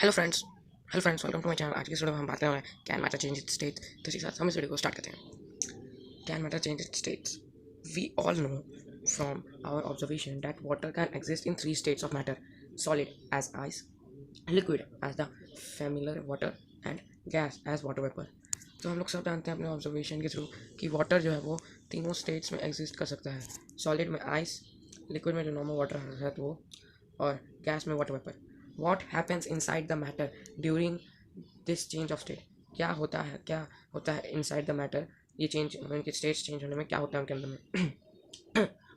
Hello friends welcome to my channel. आज की video में हम बात करने वाले हैं can matter change its state. तो इसी के साथ हम इस वीडियो को स्टार्ट करते हैं। Can matter change its states? We all know from our observation that water can exist in three states of matter: solid as ice, liquid as the familiar water and gas as water vapour. तो हम लोग सब जानते हैं अपने observation के through कि water जो है वो तीनों स्टेट्स में एग्जिस्ट कर सकता है। सॉलिड में आइस, लिक्विड में जो नॉर्मल वाटर है तो वो, और गैस में water vapour. What happens inside the matter during this change of state? क्या होता है इनसाइड द मैटर? ये चेंज, उनके स्टेट्स चेंज होने में क्या होता है उनके अंदर में?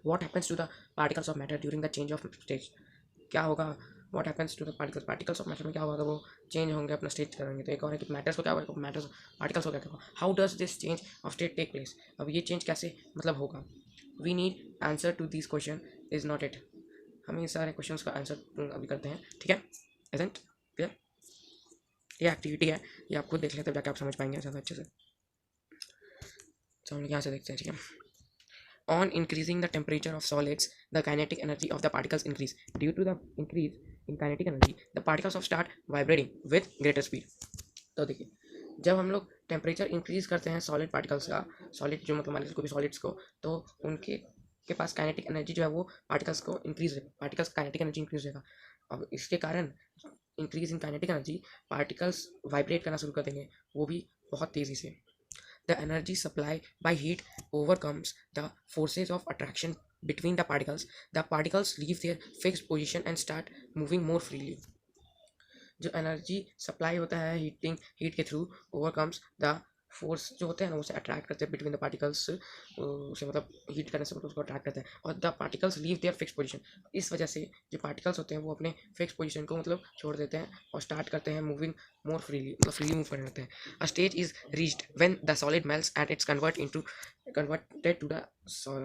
What happens to the particles of matter during the change of stage? क्या होगा? What happens to the particles of matter में क्या होगा? वो चेंज होंगे, अपना स्टेट करेंगे। तो एक और है कि मैटर्स को क्या होगा, मैटर्स पार्टिकल्स को क्या होगा? How does this change of state take place? अब ये चेंज कैसे मतलब होगा? We need answer to this question, is not it? हम इन सारे क्वेश्चंस का आंसर अभी करते हैं, ठीक है? Agent clear? ये एक्टिविटी है, ये आप खुद देख लेते हैं, जाके आप समझ पाएंगे ज़्यादा अच्छे से। तो हम लोग यहाँ से देखते हैं, ठीक है? On increasing the temperature of solids, the kinetic energy of the particles increase. Due to the increase in kinetic energy, the particles of start vibrating with greater speed. तो देखिए, जब हम लोग टेम्परेचर इंक्रीज करते हैं सॉलिड पार्टिकल्स का, solid जो मतलब मान लीजिए कोई भी सॉलिड्स को, तो उनके के पास काइनेटिक एनर्जी जो है वो पार्टिकल्स को इंक्रीज रहेगा, पार्टिकल्स काइनेटिक एनर्जी इंक्रीज रहेगा। अब इसके कारण increase in kinetic energy, particles vibrate करना शुरू कर देंगे, वो भी बहुत तेज़ी से। The energy supply by heat overcomes the forces of attraction between the particles. The particles leave their fixed position and start moving more freely. जो एनर्जी सप्लाई होता है हीट के थ्रू, ओवरकम्स द फोर्स जो होते हैं ना, उसे attract करते हैं बिटवीन द पार्टिकल्स, उसे मतलब हीट करने से मतलब उसको अट्रैक्ट करते हैं, और the particles leave their fix position. इस वजह से जो पार्टिकल्स होते हैं वो अपने फिक्स पोजीशन को मतलब छोड़ देते हैं और स्टार्ट करते हैं मूविंग मोर फ्रीली, मतलब फ्रीली मूव करने लगते हैं। A stage is reached when the solid melts and it's converted to the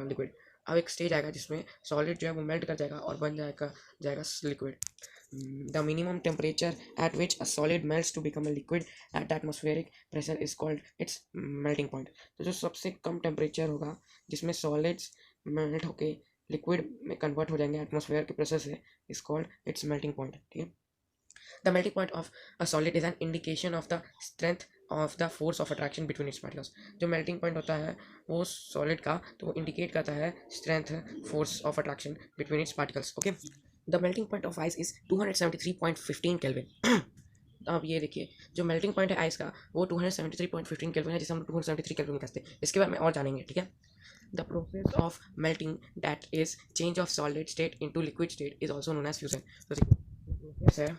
liquid. अब एक स्टेज आएगा जिसमें सॉलिड जो है वो मेल्ट कर जाएगा और बन जाएगा liquid. The minimum temperature at which a solid melts to become a liquid at the atmospheric pressure is called its melting point. तो जो सबसे कम टेम्परेचर होगा जिसमें सॉलिड्स मेल्ट होके लिक्विड में कन्वर्ट हो जाएंगे एटमॉस्फेयर के प्रेशर से, is called its melting point, ठीक है? The melting point of a solid is an indication of the strength of the force of attraction between its particles. जो melting point होता है वो सॉलिड का, तो वो इंडिकेट करता है strength, force of attraction between its particles, okay? The melting point of ice is 273.15 kelvin. अब ये देखिए, जो मेल्टिंग पॉइंट है आइस का वो 273.15 केल्विन है, जिसे हम 273 केल्विन कहते हैं। इसके बारे में और जानेंगे, ठीक है? The process of melting that is change of solid state into liquid state is also known as fusion. तो प्रोसेस है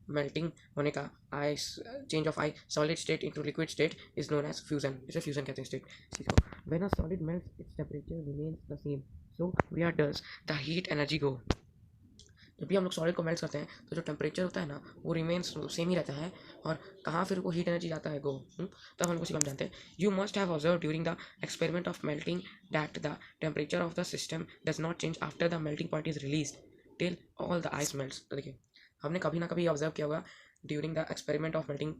मेल्टिंग होने का, ice change of solid state into liquid state is known as fusion. इसे fusion कहते हैं state. सीखो, when a solid melts its temperature remains the same, so where does the heat energy go? जब भी हम लोग सॉलिड को melt करते हैं तो जो टेम्परेचर होता है ना वो रिमेन्स सेम ही रहता है, और कहाँ फिर वो हीट एनर्जी जाता है गो, तब हम उसी को जानते हैं। You must have observe during the experiment of melting that the temperature of the system does not change after the melting point is release till all the ice melts. तो देखिए, हमने कभी ना कभी ऑब्जर्व किया होगा during the experiment of melting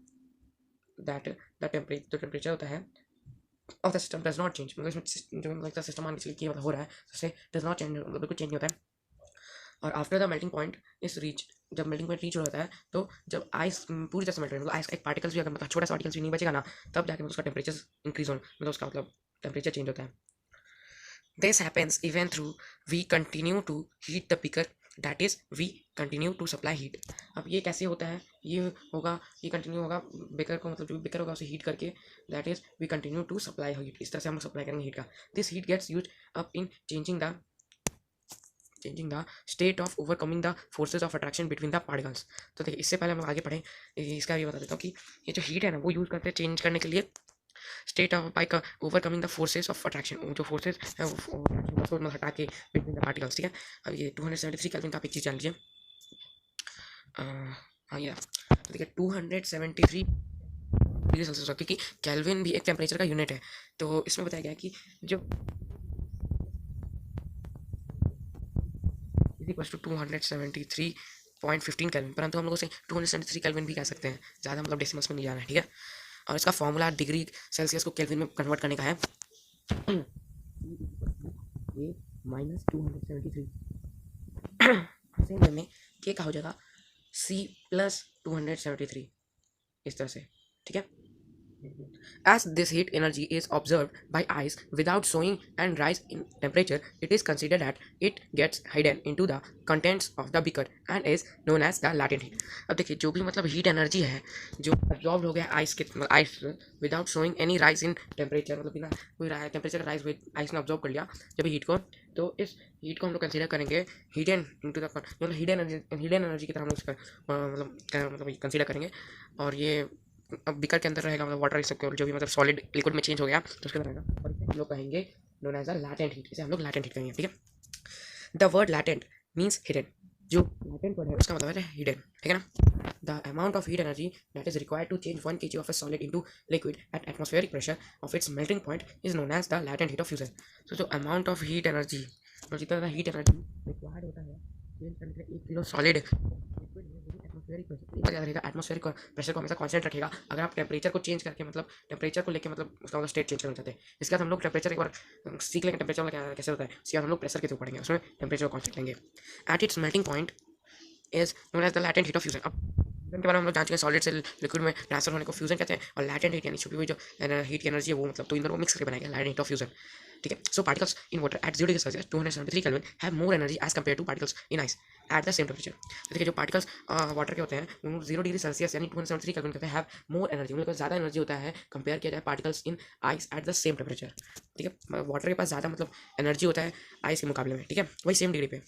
that the temperature होता है of the system does not change, मतलब इसमें जो मतलब सिस्टम मान के चलिए कि मतलब हो रहा है, उससे डज नॉट चेंज, बिल्कुल चेंज नहीं होता है। और after the melting point is reach, जब मेल्टिंग पॉइंट रीच हो जाता है तो जब आइस पूरी तरह से मेल्ट, मतलब आइस का एक पार्टिकल्स भी अगर मतलब छोटा सा पार्टिकल्स भी नहीं बचेगा ना, तब जाके उसका टेम्परेचर इंक्रीज हो, मतलब उसका मतलब टेम्परेचर चेंज होता है। This happens even through we continue to heat the beaker, that is we continue to supply heat. अब ये कैसे होता है? ये कंटिन्यू होगा बेकर को, मतलब जो बेकर होगा उसे हीट करके, that is we continue to supply heat. इस तरह से हम सप्लाई करेंगे हीट का। This heat gets use up in changing the state of overcoming the forces of attraction between the particles. तो देखिए, इससे पहले हम आगे पढ़ें, इसका ये बता देता हूँ कि ये जो हीट है ना वो यूज़ करते हैं चेंज करने के लिए state of by overcoming the forces of attraction. जो फोर्सेज है वो मतलब हटा के बिटवीन द पार्टिकल्स, ठीक है? अब ये 273 केल्विन का आप एक चीज़ जान लीजिए। हाँ ये तो देखिए 273 डिग्री सेल्सियस, क्योंकि केल्विन भी एक टेम्परेचर का यूनिट है। तो इसमें बताया गया है कि जो इज इक्वल टू 273.15 केल्विन, परंतु हम लोग उसे 273 केल्विन भी कह सकते हैं, ज़्यादा मतलब डेसिमल्स में नहीं जाना है, ठीक है? और इसका फॉर्मूला डिग्री सेल्सियस को केल्विन में कन्वर्ट करने का है, ये -273। सेम वे में के का हो जाएगा C+273 इस तरह से, ठीक है। As this heat energy is observed by eyes without showing and rise in temperature, it is considered that it gets hidden into the contents of the beaker and is known as the latent heat. अब देखिए जो भी मतलब heat energy है जो absorbed हो गया ice के ice without showing any rise in temperature, मतलब बिना कोई टेम्परेचर राइज हुए आइस ने ऑब्जॉर्व कर लिया जब हीट को, तो इस हीट को हम लोग कंसिडर करेंगे हिडन इनटू द मतलब हिडन एनर्जी की तरह हम लोग इसका मतलब कंसिडर करेंगे। और ये अब बीकर के अंदर रहेगा, मतलब वाटर इस सबके जो भी मतलब सॉलिड लिक्विड में चेंज हो गया तो उसके अंदर रहेगा, और इसे हम लोग कहेंगे known as a latent heat, इसे हम लोग लैटेंट हीट कहेंगे, ठीक है। The word latent means hidden, जो लैटेंट वर्ड है उसका मतलब है हिडन, ठीक है ना। The amount of heat energy that is required to change 1 kg of a solid into liquid at atmospheric pressure of its melting point is known as the latent heat of fusion. तो जो amount of heat energy, तो जितना heat energy required होता है change करने के लिए 1 kilo solid atmospheric pressure याद रहेगा, एटमॉस्फेरिक प्रेशर को हमेशा कांस्टेंट रखेगा। अगर आप टेम्परेचर को चेंज करके मतलब टेम्परेचर को लेके मतलब उसका मतलब स्टेट चेंज करना चाहते हैं, इसके बाद हम लोग टेम्परेचर एक बार सीख लेंगे टेम्परेचर वाला कैसे होता है, इसके बाद हम लोग प्रेशर के थ्रू पढ़ेंगे, उसमें टेम्परेचर को कांस्टेंट लेंगे। At its melting point is known as the latent heat of fusion. अब फ्यूजन के बारे में हम लोग जान चुके हैं, सॉलिड से लिक्विड में ट्रांसफर होने को फ्यूजन कहते हैं, और लैटेंट हीट यानी छुपी हुई जो हीट की एनर्जी है वो मतलब तो इन दोनों को मिक्स करके बनाएगा लैटेंट हीट ऑफ फ्यूजन, ठीक है। So particles in water at 0 degree Celsius 273 kelvin have more energy as compare to particles in ice at the same temperature. तो देखिए जो पार्टिकल्स वाटर के होते हैं वो 0 डिग्री सेल्सियस यानी 273 केल्विन कहते हैं हैव मोर एनर्जी, उनके पास ज़्यादा एनर्जी होता है कंपेयर किया जाए particles in ice at the same temperature, ठीक है। वाटर के पास ज़्यादा मतलब एनर्जी होता है आइस के मुकाबले में, ठीक है, वही सेम डिग्री पे।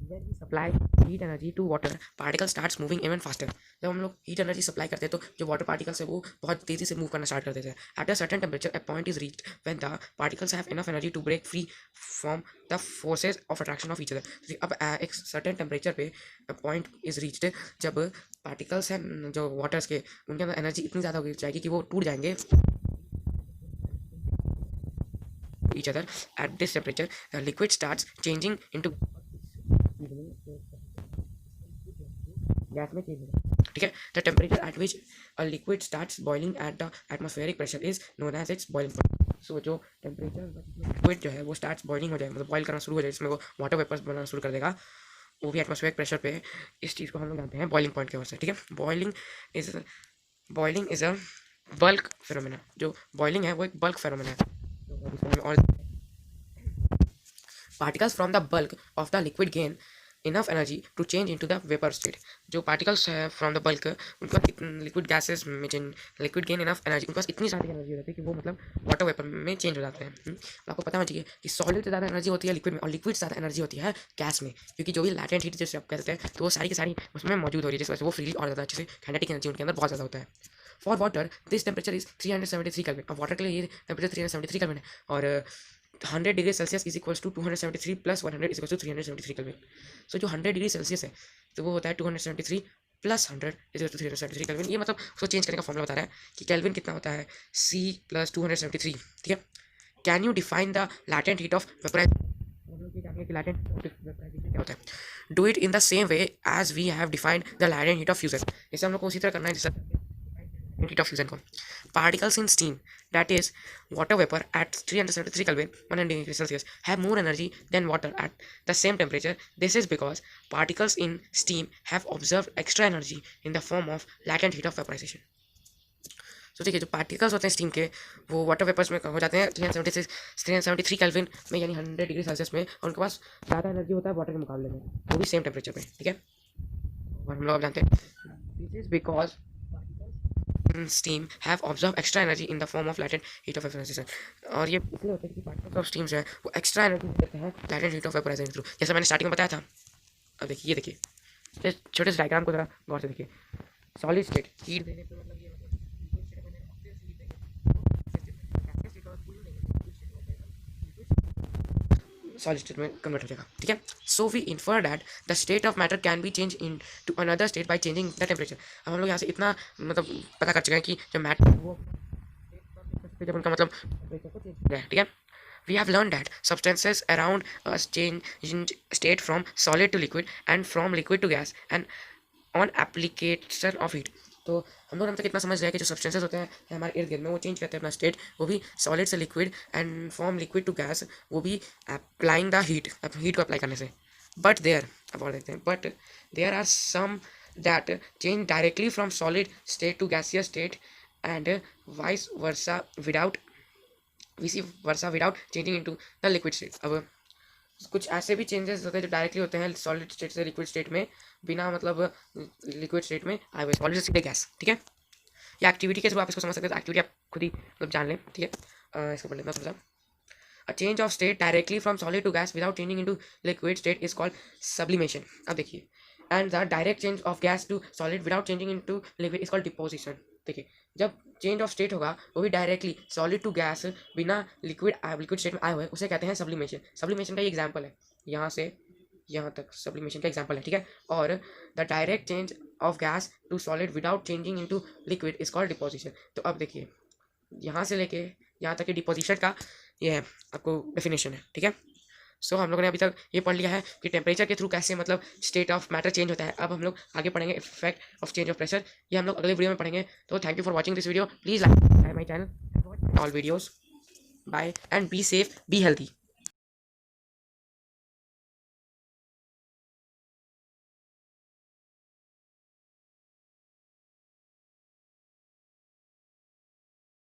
When we supply heat energy to water, particle starts moving even faster. जब हम लोग हीट एनर्जी सप्लाई करते हैं तो जो वाटर पार्टिकल्स है वो बहुत तेजी से मूव करना स्टार्ट कर देते हैं। At a certain temperature a point is reached when the particles have enough energy to break free from the forces of attraction of each other. अब एक सर्टेन टेम्परेचर पे पॉइंट इज रीच्ड जब particles हैं जो waters के उनके अंदर energy इतनी ज़्यादा हो जाएगी कि वो टूट जाएंगे each other. At this temperature the liquid starts changing into gas में चेंज होगा, ठीक है। The temperature at which a liquid starts boiling at the atmospheric pressure is known as its boiling point. So जो temperature liquid जो है वो starts boiling हो जाए, मतलब बॉइल करना शुरू हो जाए, जिसमें वो वाटर वेपर्स बनाना शुरू कर देगा, वो भी एटमॉस्फेरिक प्रेशर पे। इस चीज़ को हम लोग जानते हैं बॉइलिंग पॉइंट के वजह से, ठीक है। Boiling is a bulk phenomena, जो बॉइलिंग है वो एक बल्क फेनोमेना है। और particles from the bulk of the liquid gain enough energy to change into the vapor state। जो पार्टिकल्स है फ्रॉम द बल्क उनका लिक्विड गैसेस में लिक्विड गेन इनफ एनर्जी, उनके पास इतनी सारी एनर्जी होती है कि वो मतलब वाटर वेपर में चेंज हो जाते हैं। आपको पता होना चाहिए कि सॉलिड से ज़्यादा एनर्जी होती है लिक्विड में, और लिक्विड से ज़्यादा एनर्जी होती है गैस में, क्योंकि जो भी लैटेंट हीट जैसे आप कहते हैं तो वो सारी की सारी उसमें मौजूद हो रही है, जिस वजह से वो फ्रीली और ज़्यादा अच्छे से काइनेटिक एनर्जी उनके अंदर बहुत ज़्यादा होता है। For water this temperature is 373 kelvin. अब वाटर के लिए ये टेम्परेचर 373 केल्विन है, और 100 degree Celsius is equals to 273 plus 100 is equals to 373 kelvin. So जो 100 डिग्री सेल्सियस है तो वो होता है 273 plus 100 is equals to 373 kelvin. ये मतलब उसको चेंज करने का फॉर्मूला बता रहा है कि केल्विन कितना होता है, C प्लस 273, ठीक है। Can you define the latent heat of vaporisation कि लैटेंट क्या होता है। Do it in the same way as we have defined the latent heat of fusion. इसे हम लोग को उसी तरह करना है जैसे heat of fusion को। Particles in steam, that is water vapor at 373 Kelvin 100 degrees Celsius have more energy than water at the same temperature. This is because particles in steam have observed extra energy in the form of latent heat of vaporization. तो देखिए जो particles होते हैं steam के वो water vapours में हो जाते हैं 373 केल्विन में यानी 100 डिग्री सेल्सियस में, और उनके पास ज़्यादा एनर्जी होता है वाटर के मुकाबले में, वो भी सेम टेम्परेचर में, ठीक है। और हम लोग अब जानते हैं this is because steam have absorbed extra energy in the form of latent heat of vaporization। और ये इसलिए होता है कि पार्टिकल्स ऑफ स्टीम्स है वो एक्स्ट्रा एनर्जी देते हैं latent heat of vaporization through, जैसा मैंने स्टार्टिंग में बताया था। अब देखिए ये देखिए छोटे से डायग्राम को जरा गौर से देखिए। सॉलिड स्टेट हीट देने पे मतलब ये सॉलिड स्टेट में कन्वर्ट हो जाएगा, ठीक है। So we infer that the state of matter can be change into another state by changing the temperature. अब हम लोग यहाँ से इतना मतलब पता कर चुके हैं कि जो मैटर वो जब उनका मतलब टेम्परेचर को चेंज किया है, ठीक है। We have learned that substances around us change in state from solid to liquid and from liquid to gas and on application of heat। तो हम लोग तक इतना समझ रहे हैं कि जो सब्सटेंसेस होते हैं हमारे इर्द गिर्द में वो चेंज करते हैं अपना स्टेट, वो भी सॉलिड से liquid and from liquid to gas, वो भी अप्लाइंग द हीट को अप्लाई करने से। बट देयर, अब और देखते हैं, but there are some that change directly from solid state to gaseous state and vice versa without changing into the liquid state. अब कुछ ऐसे भी चेंजेस होते हैं जो डायरेक्टली होते हैं सॉलिड स्टेट से लिक्विड स्टेट में, बिना मतलब लिक्विड स्टेट में आए हुए, सॉलिड से सीधे गैस, ठीक है। या एक्टिविटी के थ्रू आप इसको समझ सकते हैं, तो एक्टिविटी आप खुद ही मतलब जान लें, ठीक है। इसको पढ़ लेना थोड़ा सा। A change of state directly from solid to gas without changing into liquid state is called sublimation. अब देखिए, and the direct change of gas to solid without changing into liquid is called deposition. देखिए, जब change of state होगा वो भी directly solid to gas बिना liquid state में आए हुए, उसे कहते हैं सब्लिमेशन। सब्लिमेशन का ये एग्जाम्पल है, यहाँ से यहाँ तक सब्लिमेशन का एग्जाम्पल है, ठीक है। और the direct change of gas to solid without changing into liquid is called deposition. तो अब देखिए, यहाँ से लेके यहाँ तक के डिपोजिशन का ये है आपको डेफिनेशन है, ठीक है। सो हम लोगों ने अभी तक ये पढ़ लिया है कि टेम्परेचर के थ्रू कैसे मतलब स्टेट ऑफ मैटर चेंज होता है। अब हम लोग आगे पढ़ेंगे effect of change of pressure, ये हम लोग अगले वीडियो में पढ़ेंगे। तो thank you for watching this video, please like my channel, all videos, bye and be safe, be healthy.